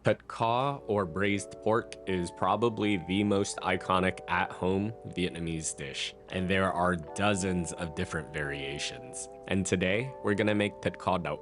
Thit Kho, or braised pork, is probably the most iconic at-home Vietnamese dish, and there are dozens of different variations. And today, we're gonna make Thit Kho Dau,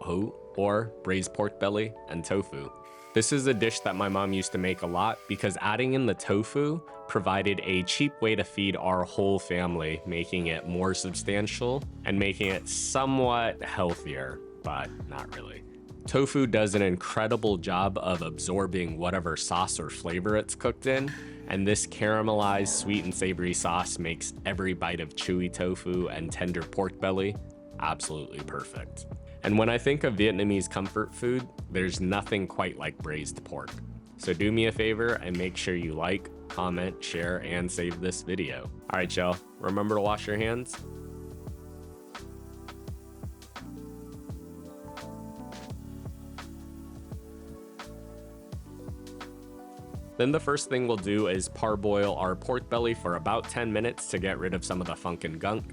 or braised pork belly and tofu. This is a dish that my mom used to make a lot because adding in the tofu provided a cheap way to feed our whole family, making it more substantial and making it somewhat healthier, but not really. Tofu does an incredible job of absorbing whatever sauce or flavor it's cooked in, and this caramelized sweet and savory sauce makes every bite of chewy tofu and tender pork belly absolutely perfect. And when I think of Vietnamese comfort food, there's nothing quite like braised pork. So do me a favor and make sure you like, comment, share, and save this video. All right, y'all, remember to wash your hands. Then the first thing we'll do is parboil our pork belly for about 10 minutes to get rid of some of the funk and gunk.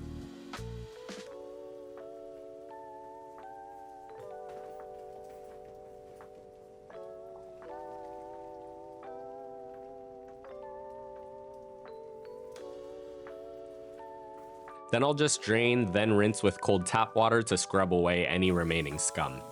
Then I'll just drain, then rinse with cold tap water to scrub away any remaining scum.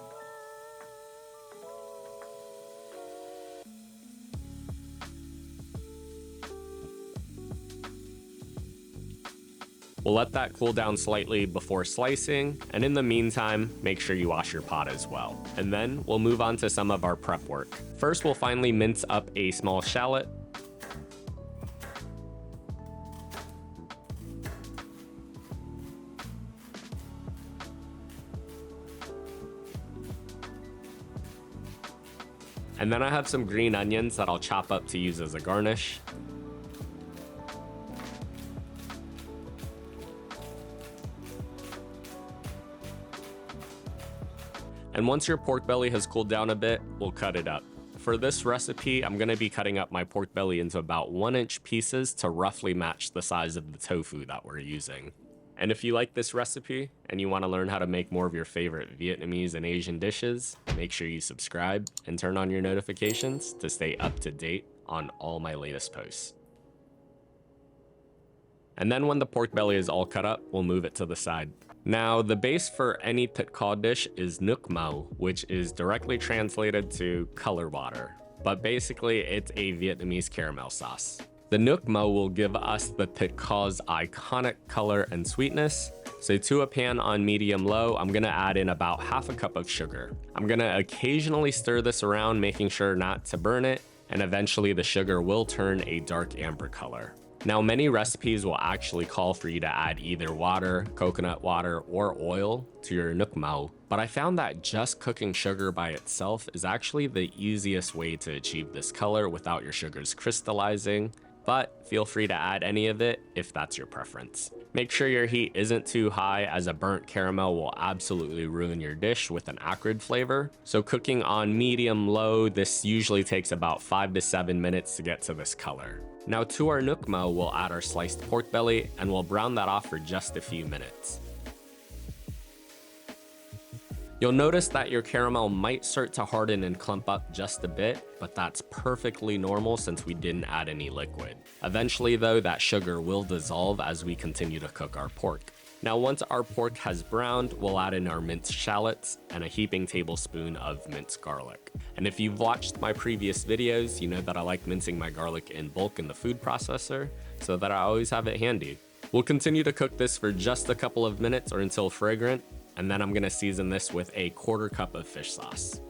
We'll let that cool down slightly before slicing, and in the meantime, make sure you wash your pot as well. And then we'll move on to some of our prep work. First, we'll finely mince up a small shallot. And then I have some green onions that I'll chop up to use as a garnish. And once your pork belly has cooled down a bit, we'll cut it up. For this recipe, I'm gonna be cutting up my pork belly into about 1-inch pieces to roughly match the size of the tofu that we're using. And if you like this recipe and you wanna learn how to make more of your favorite Vietnamese and Asian dishes, make sure you subscribe and turn on your notifications to stay up to date on all my latest posts. And then when the pork belly is all cut up, we'll move it to the side. Now, the base for any Thit Kho dish is Nuoc Mau, which is directly translated to color water. But basically, it's a Vietnamese caramel sauce. The Nuoc Mau will give us the Thit Kho's iconic color and sweetness. So to a pan on medium-low, I'm gonna add in about half a cup of sugar. I'm gonna occasionally stir this around, making sure not to burn it, and eventually the sugar will turn a dark amber color. Now, many recipes will actually call for you to add either water, coconut water, or oil to your Nuoc Mau, but I found that just cooking sugar by itself is actually the easiest way to achieve this color without your sugars crystallizing, but feel free to add any of it if that's your preference. Make sure your heat isn't too high, as a burnt caramel will absolutely ruin your dish with an acrid flavor. So cooking on medium-low, this usually takes about 5 to 7 minutes to get to this color. Now to our Nuoc Mau, we'll add our sliced pork belly and we'll brown that off for just a few minutes. You'll notice that your caramel might start to harden and clump up just a bit, but that's perfectly normal since we didn't add any liquid. Eventually though, that sugar will dissolve as we continue to cook our pork. Now once our pork has browned, we'll add in our minced shallots and a heaping tablespoon of minced garlic. And if you've watched my previous videos, you know that I like mincing my garlic in bulk in the food processor, so that I always have it handy. We'll continue to cook this for just a couple of minutes or until fragrant, and then I'm gonna season this with a 1/4 cup of fish sauce.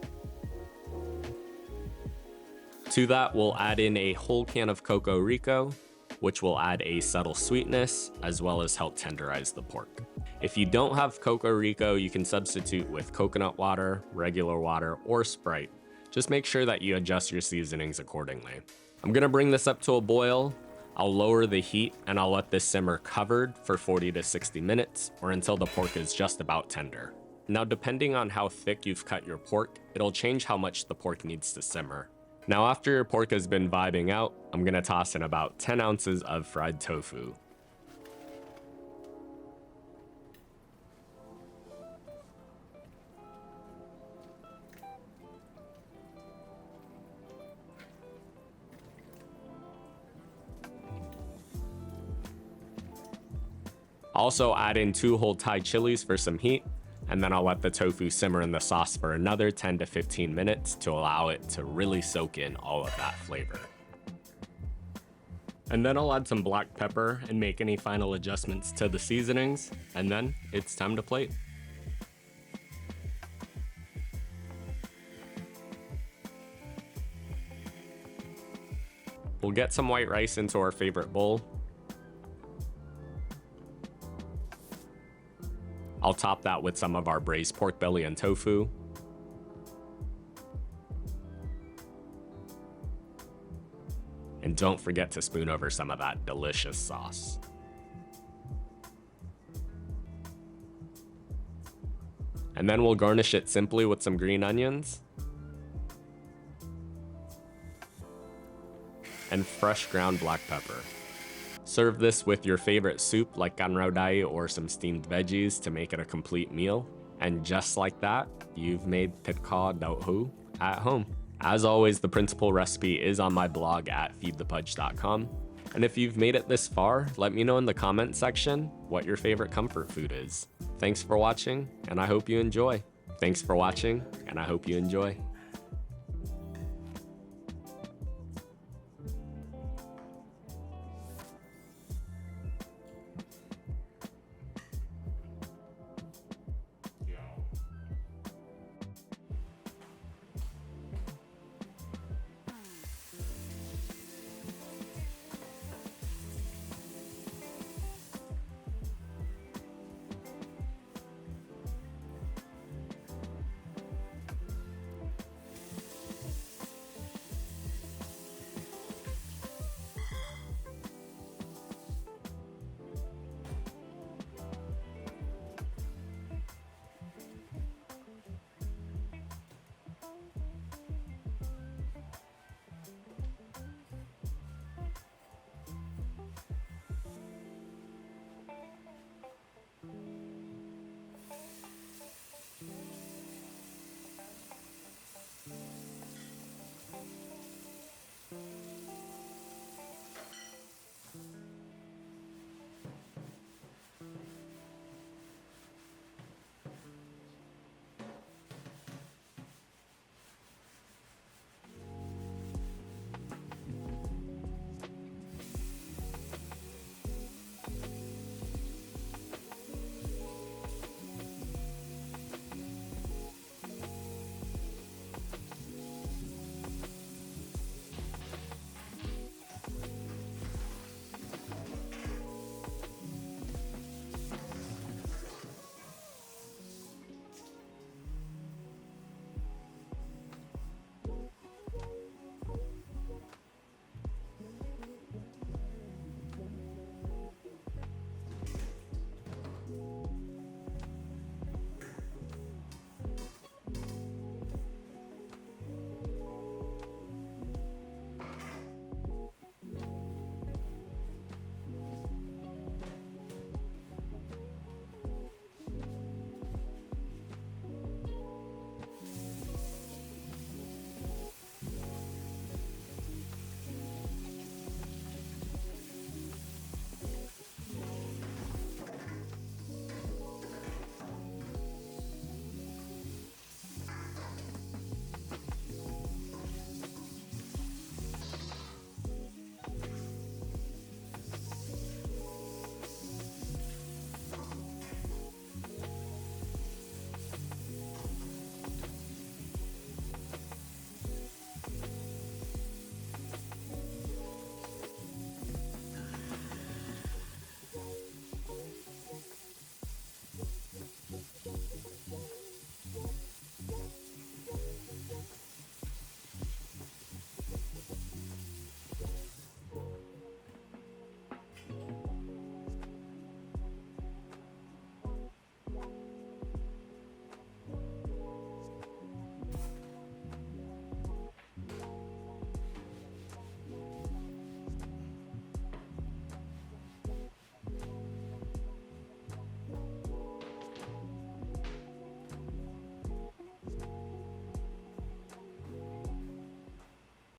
To that, we'll add in a whole can of Coco Rico, which will add a subtle sweetness as well as help tenderize the pork. If you don't have Coco Rico, you can substitute with coconut water, regular water, or Sprite. Just make sure that you adjust your seasonings accordingly. I'm gonna bring this up to a boil. I'll lower the heat and I'll let this simmer covered for 40 to 60 minutes or until the pork is just about tender. Now, depending on how thick you've cut your pork, it'll change how much the pork needs to simmer. Now, after your pork has been vibing out, I'm gonna toss in about 10 ounces of fried tofu. Also add in 2 whole Thai chilies for some heat, and then I'll let the tofu simmer in the sauce for another 10 to 15 minutes to allow it to really soak in all of that flavor. And then I'll add some black pepper and make any final adjustments to the seasonings, and then it's time to plate. We'll get some white rice into our favorite bowl. I'll top that with some of our braised pork belly and tofu. And don't forget to spoon over some of that delicious sauce. And then we'll garnish it simply with some green onions and fresh ground black pepper. Serve this with your favorite soup like gan rau dai or some steamed veggies to make it a complete meal. And just like that, you've made Thit Kho Dau at home. As always, the printable recipe is on my blog at feedthepudge.com. And if you've made it this far, let me know in the comment section what your favorite comfort food is. Thanks for watching, and I hope you enjoy. Thanks for watching, and I hope you enjoy.